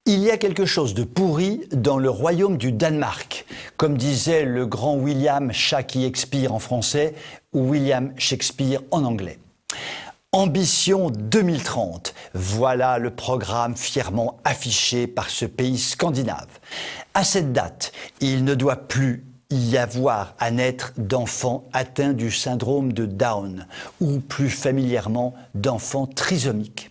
Il y a quelque chose de pourri dans le royaume du Danemark, comme disait le grand William Shakespeare en français ou William Shakespeare en anglais. Ambition 2030, voilà le programme fièrement affiché par ce pays scandinave. À cette date, il ne doit plus y avoir à naître d'enfants atteints du syndrome de Down, ou plus familièrement d'enfants trisomiques.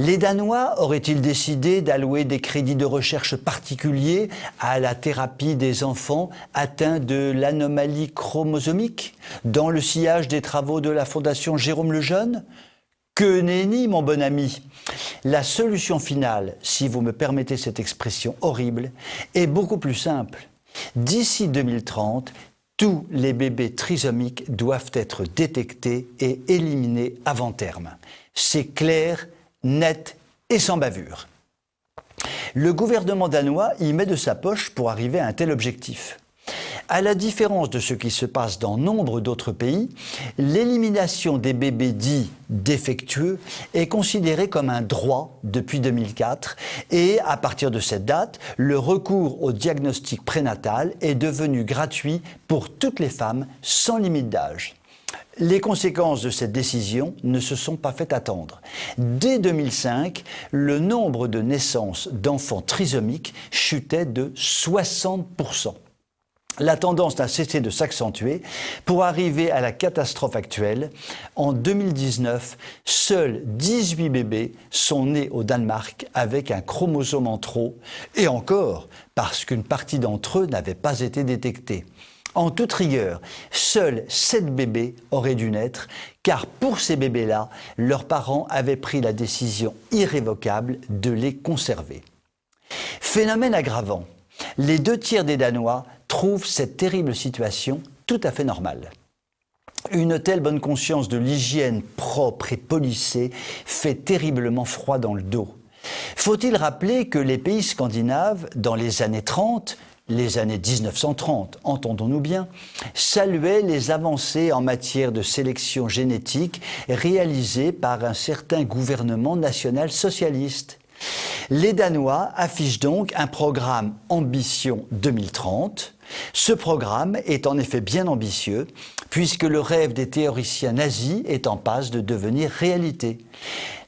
Les Danois auraient-ils décidé d'allouer des crédits de recherche particuliers à la thérapie des enfants atteints de l'anomalie chromosomique dans le sillage des travaux de la Fondation Jérôme Lejeune ? Que nenni, mon bon ami! La solution finale, si vous me permettez cette expression horrible, est beaucoup plus simple. D'ici 2030, tous les bébés trisomiques doivent être détectés et éliminés avant terme. C'est clair, net et sans bavure. Le gouvernement danois y met de sa poche pour arriver à un tel objectif. À la différence de ce qui se passe dans nombre d'autres pays, l'élimination des bébés dits défectueux est considérée comme un droit depuis 2004 et à partir de cette date, le recours au diagnostic prénatal est devenu gratuit pour toutes les femmes sans limite d'âge. Les conséquences de cette décision ne se sont pas fait attendre. Dès 2005, le nombre de naissances d'enfants trisomiques chutait de 60%. La tendance n'a cessé de s'accentuer pour arriver à la catastrophe actuelle. En 2019, seuls 18 bébés sont nés au Danemark avec un chromosome en trop, et encore parce qu'une partie d'entre eux n'avait pas été détectée. En toute rigueur, seuls 7 bébés auraient dû naître, car pour ces bébés-là, leurs parents avaient pris la décision irrévocable de les conserver. Phénomène aggravant, les 2/3 des Danois trouvent cette terrible situation tout à fait normale. Une telle bonne conscience de l'hygiène propre et polissée fait terriblement froid dans le dos. Faut-il rappeler que les pays scandinaves, dans les années 30, les années 1930, entendons-nous bien, saluaient les avancées en matière de sélection génétique réalisées par un certain gouvernement national socialiste. Les Danois affichent donc un programme Ambition 2030. Ce programme est en effet bien ambitieux, puisque le rêve des théoriciens nazis est en passe de devenir réalité.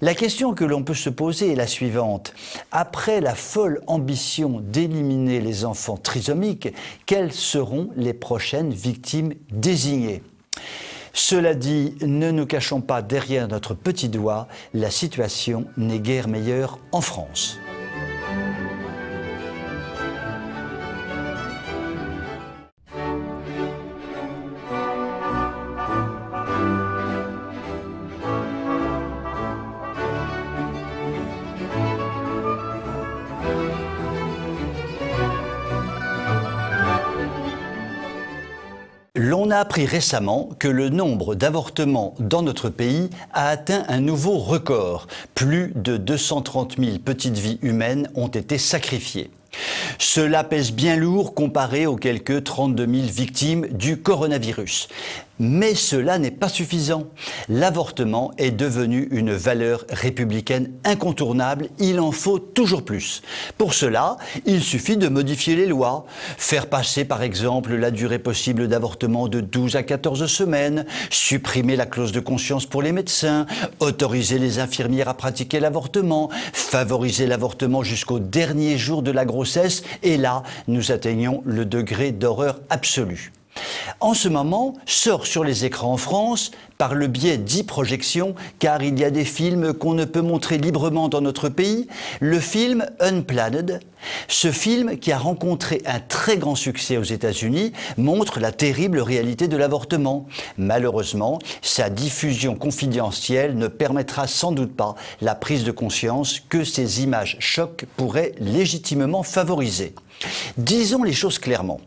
La question que l'on peut se poser est la suivante. Après la folle ambition d'éliminer les enfants trisomiques, quelles seront les prochaines victimes désignées ? Cela dit, ne nous cachons pas derrière notre petit doigt, la situation n'est guère meilleure en France. On a appris récemment que le nombre d'avortements dans notre pays a atteint un nouveau record. Plus de 230 000 petites vies humaines ont été sacrifiées. Cela pèse bien lourd comparé aux quelques 32 000 victimes du coronavirus. Mais cela n'est pas suffisant. L'avortement est devenu une valeur républicaine incontournable, il en faut toujours plus. Pour cela, il suffit de modifier les lois, faire passer par exemple la durée possible d'avortement de 12 à 14 semaines, supprimer la clause de conscience pour les médecins, autoriser les infirmières à pratiquer l'avortement, favoriser l'avortement jusqu'au dernier jour de la grossesse, et là, nous atteignons le degré d'horreur absolue. En ce moment, sort sur les écrans en France, par le biais d'e-projections, car il y a des films qu'on ne peut montrer librement dans notre pays, le film Unplanned. Ce film, qui a rencontré un très grand succès aux États-Unis, montre la terrible réalité de l'avortement. Malheureusement, sa diffusion confidentielle ne permettra sans doute pas la prise de conscience que ces images chocs pourraient légitimement favoriser. Disons les choses clairement.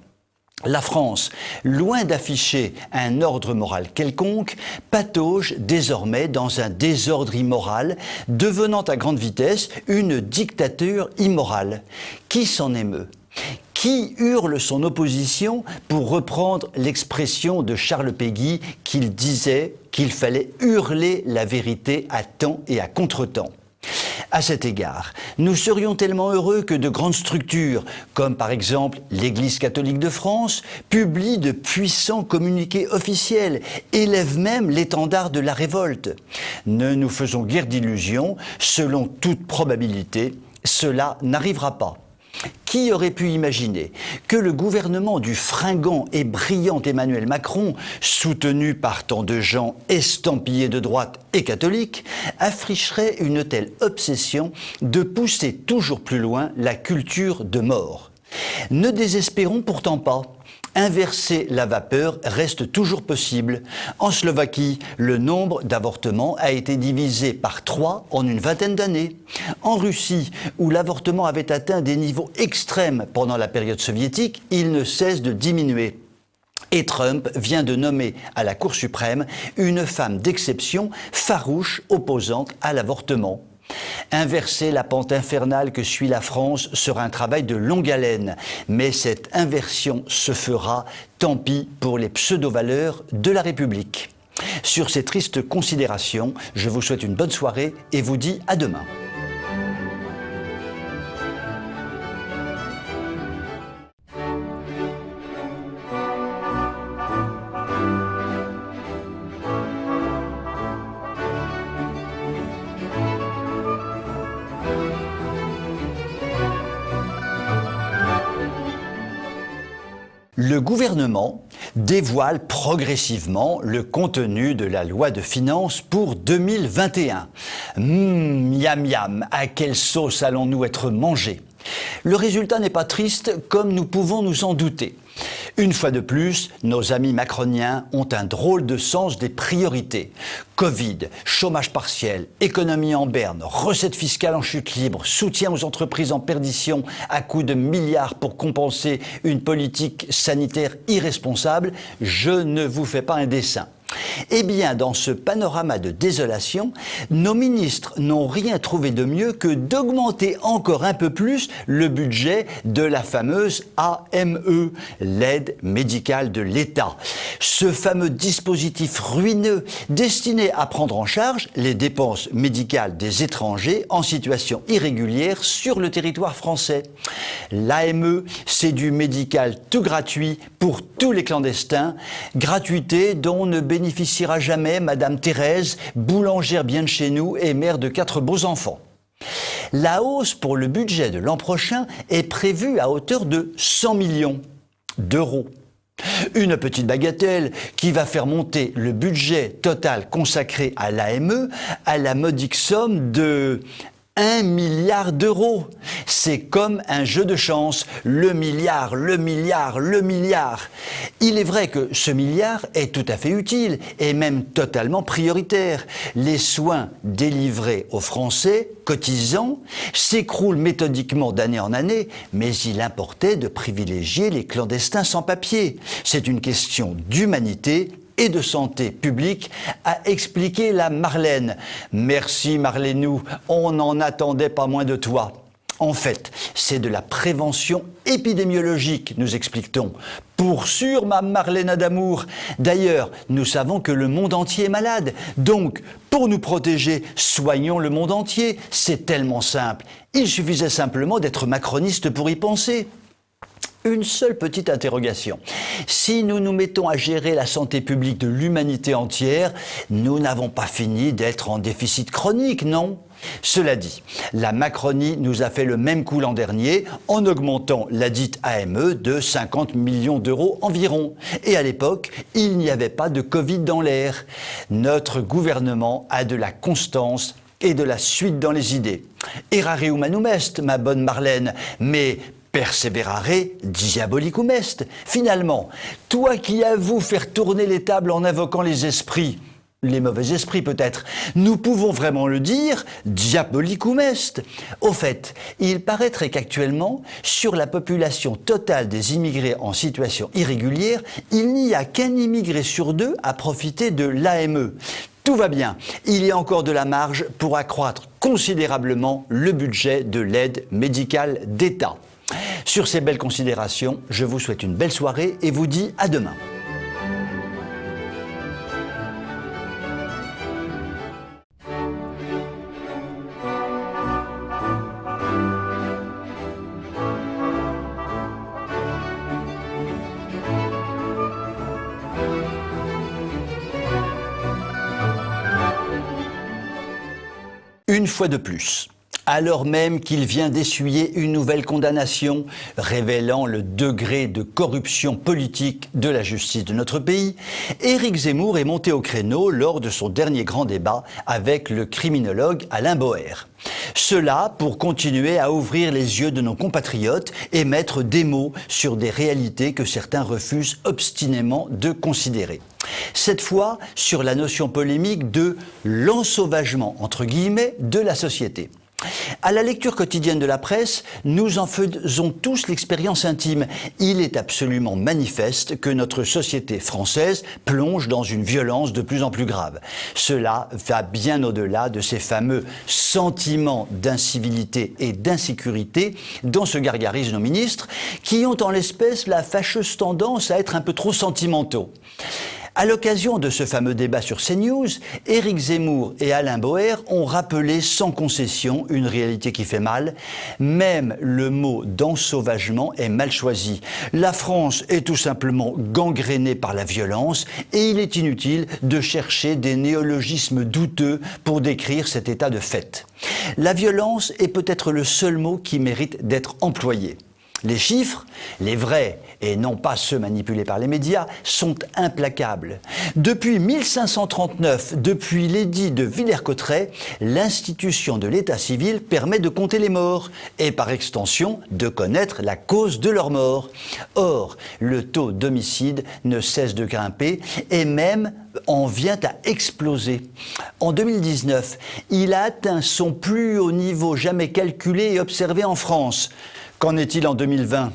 La France, loin d'afficher un ordre moral quelconque, patauge désormais dans un désordre immoral, devenant à grande vitesse une dictature immorale. Qui s'en émeut ? Qui hurle son opposition, pour reprendre l'expression de Charles Péguy, qu'il disait qu'il fallait hurler la vérité à temps et à contretemps ? À cet égard, nous serions tellement heureux que de grandes structures, comme par exemple l'Église catholique de France, publient de puissants communiqués officiels, élèvent même l'étendard de la révolte. Ne nous faisons guère d'illusions, selon toute probabilité, cela n'arrivera pas. Qui aurait pu imaginer que le gouvernement du fringant et brillant Emmanuel Macron, soutenu par tant de gens estampillés de droite et catholiques, afficherait une telle obsession de pousser toujours plus loin la culture de mort? Ne désespérons pourtant pas. Inverser la vapeur reste toujours possible. En Slovaquie, le nombre d'avortements a été divisé par 3 en une vingtaine d'années. En Russie, où l'avortement avait atteint des niveaux extrêmes pendant la période soviétique, il ne cesse de diminuer. Et Trump vient de nommer à la Cour suprême une femme d'exception farouche opposante à l'avortement. Inverser la pente infernale que suit la France sera un travail de longue haleine, mais cette inversion se fera, tant pis pour les pseudo-valeurs de la République. Sur ces tristes considérations, je vous souhaite une bonne soirée et vous dis à demain. Le gouvernement dévoile progressivement le contenu de la loi de finances pour 2021. Miam miam, à quelle sauce allons-nous être mangés? Le résultat n'est pas triste comme nous pouvons nous en douter. Une fois de plus, nos amis macroniens ont un drôle de sens des priorités. Covid, chômage partiel, économie en berne, recettes fiscales en chute libre, soutien aux entreprises en perdition à coups de milliards pour compenser une politique sanitaire irresponsable, je ne vous fais pas un dessin. Eh bien, dans ce panorama de désolation, nos ministres n'ont rien trouvé de mieux que d'augmenter encore un peu plus le budget de la fameuse AME, l'aide médicale de l'État. Ce fameux dispositif ruineux destiné à prendre en charge les dépenses médicales des étrangers en situation irrégulière sur le territoire français. L'AME, c'est du médical tout gratuit pour tous les clandestins, gratuité dont ne bénéficiera jamais Madame Thérèse, boulangère bien de chez nous et mère de 4 beaux enfants. La hausse pour le budget de l'an prochain est prévue à hauteur de 100 millions d'euros. Une petite bagatelle qui va faire monter le budget total consacré à l'AME à la modique somme de 1 milliard d'euros. C'est comme un jeu de chance. Le milliard, le milliard, le milliard. Il est vrai que ce milliard est tout à fait utile et même totalement prioritaire. Les soins délivrés aux Français cotisants s'écroulent méthodiquement d'année en année, mais il importait de privilégier les clandestins sans papier. C'est une question d'humanité et de santé publique, a expliqué la Marlène. Merci Marlénou, on n'en attendait pas moins de toi. En fait, c'est de la prévention épidémiologique, nous explique-t-on. Pour sûr, ma Marlène d'amour. D'ailleurs, nous savons que le monde entier est malade. Donc, pour nous protéger, soignons le monde entier. C'est tellement simple. Il suffisait simplement d'être macroniste pour y penser. Une seule petite interrogation. Si nous nous mettons à gérer la santé publique de l'humanité entière, nous n'avons pas fini d'être en déficit chronique, non? Cela dit, la Macronie nous a fait le même coup l'an dernier en augmentant la dite AME de 50 millions d'euros environ. Et à l'époque, il n'y avait pas de Covid dans l'air. Notre gouvernement a de la constance et de la suite dans les idées. Errare humanum est, ma bonne Marlène, mais perseverare diabolicum est. Finalement, toi qui avoues faire tourner les tables en invoquant les esprits, les mauvais esprits peut-être, nous pouvons vraiment le dire, diabolicum est. Au fait, il paraîtrait qu'actuellement, sur la population totale des immigrés en situation irrégulière, il n'y a qu'un immigré sur 2 à profiter de l'AME. Tout va bien, il y a encore de la marge pour accroître considérablement le budget de l'aide médicale d'État. Sur ces belles considérations, je vous souhaite une belle soirée et vous dis à demain. une fois de plus. Alors même qu'il vient d'essuyer une nouvelle condamnation révélant le degré de corruption politique de la justice de notre pays, Éric Zemmour est monté au créneau lors de son dernier grand débat avec le criminologue Alain Boer. Cela pour continuer à ouvrir les yeux de nos compatriotes et mettre des mots sur des réalités que certains refusent obstinément de considérer. Cette fois sur la notion polémique de l'ensauvagement, entre guillemets, de la société. À la lecture quotidienne de la presse, nous en faisons tous l'expérience intime. Il est absolument manifeste que notre société française plonge dans une violence de plus en plus grave. Cela va bien au-delà de ces fameux sentiments d'incivilité et d'insécurité dont se gargarisent nos ministres, qui ont en l'espèce la fâcheuse tendance à être un peu trop sentimentaux. À l'occasion de ce fameux débat sur CNews, Éric Zemmour et Alain Boer ont rappelé sans concession une réalité qui fait mal. Même le mot d'ensauvagement est mal choisi. La France est tout simplement gangrénée par la violence et il est inutile de chercher des néologismes douteux pour décrire cet état de fait. La violence est peut-être le seul mot qui mérite d'être employé. Les chiffres, les vrais et non pas ceux manipulés par les médias, sont implacables. Depuis 1539, depuis l'édit de Villers-Cotterêts, l'institution de l'état civil permet de compter les morts et par extension de connaître la cause de leur mort. Or, le taux d'homicide ne cesse de grimper et même en vient à exploser. En 2019, il a atteint son plus haut niveau jamais calculé et observé en France. Qu'en est-il en 2020 ?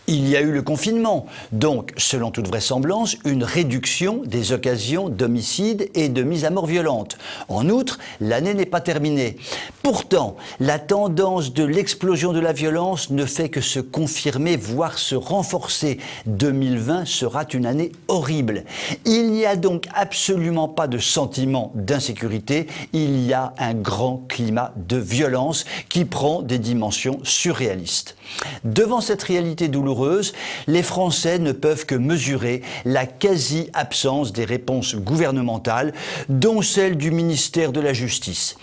Il y a eu le confinement, donc, selon toute vraisemblance, une réduction des occasions d'homicide et de mise à mort violente. En outre, l'année n'est pas terminée. Pourtant, la tendance de l'explosion de la violence ne fait que se confirmer, voire se renforcer. 2020 sera une année horrible. Il n'y a donc absolument pas de sentiment d'insécurité, il y a un grand climat de violence qui prend des dimensions surréalistes. Devant cette réalité douloureuse, les Français ne peuvent que mesurer la quasi-absence des réponses gouvernementales, dont celle du ministère de la Justice.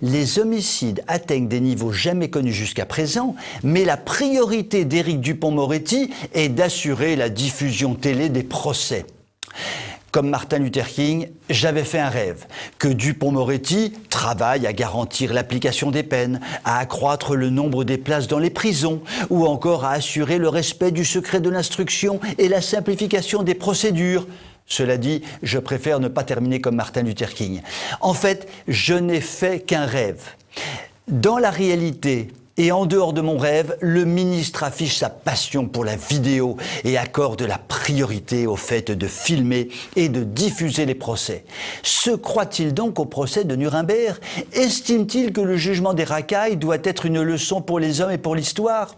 Les homicides atteignent des niveaux jamais connus jusqu'à présent, mais la priorité d'Éric Dupond-Moretti est d'assurer la diffusion télé des procès. Comme Martin Luther King, j'avais fait un rêve, que Dupond-Moretti travaille à garantir l'application des peines, à accroître le nombre des places dans les prisons, ou encore à assurer le respect du secret de l'instruction et la simplification des procédures. Cela dit, je préfère ne pas terminer comme Martin Luther King. En fait, je n'ai fait qu'un rêve. Dans la réalité, et en dehors de mon rêve, le ministre affiche sa passion pour la vidéo et accorde la priorité au fait de filmer et de diffuser les procès. Se croit-il donc au procès de Nuremberg ? Estime-t-il que le jugement des racailles doit être une leçon pour les hommes et pour l'histoire ?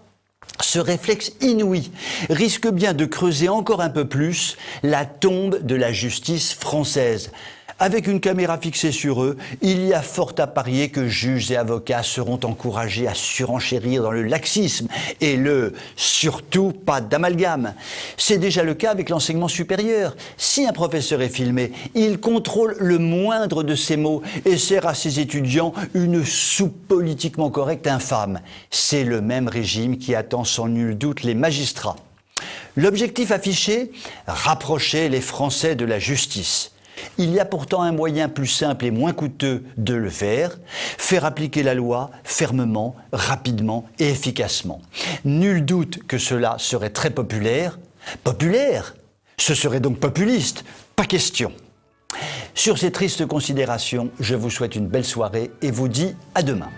Ce réflexe inouï risque bien de creuser encore un peu plus la tombe de la justice française. Avec une caméra fixée sur eux, il y a fort à parier que juges et avocats seront encouragés à surenchérir dans le laxisme et le « surtout pas d'amalgame ». C'est déjà le cas avec l'enseignement supérieur. Si un professeur est filmé, il contrôle le moindre de ses mots et sert à ses étudiants une soupe politiquement correcte infâme. C'est le même régime qui attend sans nul doute les magistrats. L'objectif affiché ? Rapprocher les Français de la justice. Il y a pourtant un moyen plus simple et moins coûteux de le faire appliquer la loi fermement, rapidement et efficacement. Nul doute que cela serait très populaire. Populaire ? Ce serait donc populiste ? Pas question. Sur ces tristes considérations, je vous souhaite une belle soirée et vous dis à demain.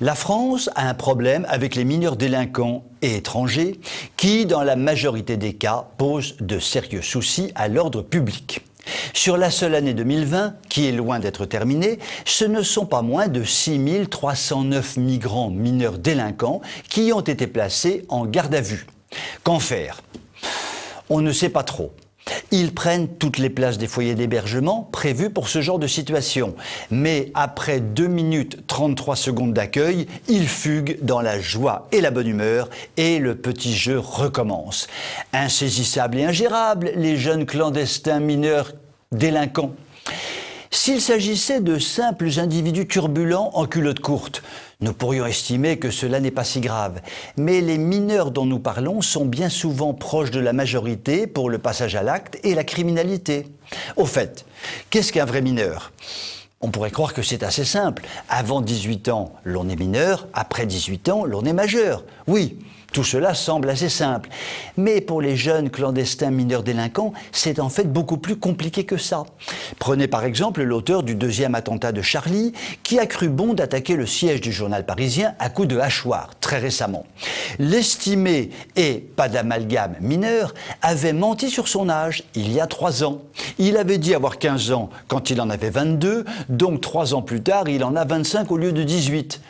La France a un problème avec les mineurs délinquants et étrangers qui, dans la majorité des cas, posent de sérieux soucis à l'ordre public. Sur la seule année 2020, qui est loin d'être terminée, ce ne sont pas moins de 6 309 migrants mineurs délinquants qui ont été placés en garde à vue. Qu'en faire ? On ne sait pas trop. Ils prennent toutes les places des foyers d'hébergement prévus pour ce genre de situation. Mais après 2 minutes 33 secondes d'accueil, ils fuguent dans la joie et la bonne humeur et le petit jeu recommence. Insaisissables et ingérables, les jeunes clandestins mineurs délinquants. S'il s'agissait de simples individus turbulents en culotte courte, nous pourrions estimer que cela n'est pas si grave. Mais les mineurs dont nous parlons sont bien souvent proches de la majorité pour le passage à l'acte et la criminalité. Au fait, qu'est-ce qu'un vrai mineur ? On pourrait croire que c'est assez simple. Avant 18 ans, l'on est mineur, après 18 ans, l'on est majeur. Oui, tout cela semble assez simple. Mais pour les jeunes clandestins mineurs délinquants, c'est en fait beaucoup plus compliqué que ça. Prenez par exemple l'auteur du 2e attentat de Charlie, qui a cru bon d'attaquer le siège du journal parisien à coups de hachoir, très récemment. L'estimé et pas d'amalgame mineur avait menti sur son âge il y a 3 ans. Il avait dit avoir 15 ans quand il en avait 22, donc 3 ans plus tard, il en a 25 au lieu de 18.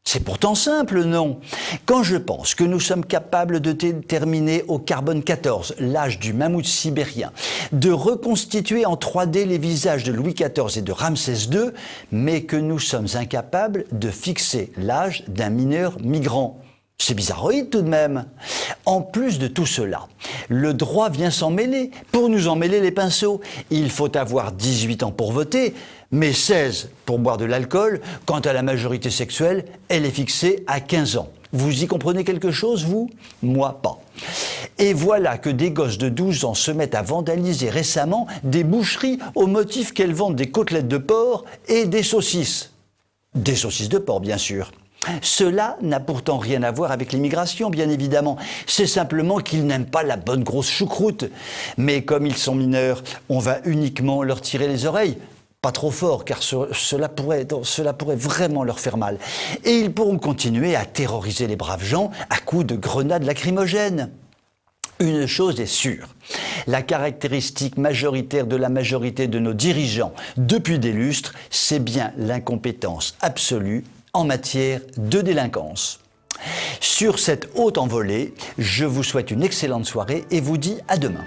C'est pourtant simple, non ? Quand je pense que nous sommes capables de déterminer au carbone 14 l'âge du mammouth sibérien, de reconstituer en 3D les visages de Louis XIV et de Ramsès II, mais que nous sommes incapables de fixer l'âge d'un mineur migrant. C'est bizarroïde tout de même. En plus de tout cela, le droit vient s'en mêler, pour nous en mêler les pinceaux. Il faut avoir 18 ans pour voter, mais 16 pour boire de l'alcool. Quant à la majorité sexuelle, elle est fixée à 15 ans. Vous y comprenez quelque chose, vous ? Moi, pas. Et voilà que des gosses de 12 ans se mettent à vandaliser récemment des boucheries au motif qu'elles vendent des côtelettes de porc et des saucisses. Des saucisses de porc, bien sûr. Cela n'a pourtant rien à voir avec l'immigration, bien évidemment. C'est simplement qu'ils n'aiment pas la bonne grosse choucroute. Mais comme ils sont mineurs, on va uniquement leur tirer les oreilles. Pas trop fort, car cela pourrait vraiment leur faire mal. Et ils pourront continuer à terroriser les braves gens à coups de grenades lacrymogènes. Une chose est sûre, la caractéristique majoritaire de la majorité de nos dirigeants depuis des lustres, c'est bien l'incompétence absolue en matière de délinquance. Sur cette haute envolée, je vous souhaite une excellente soirée et vous dis à demain.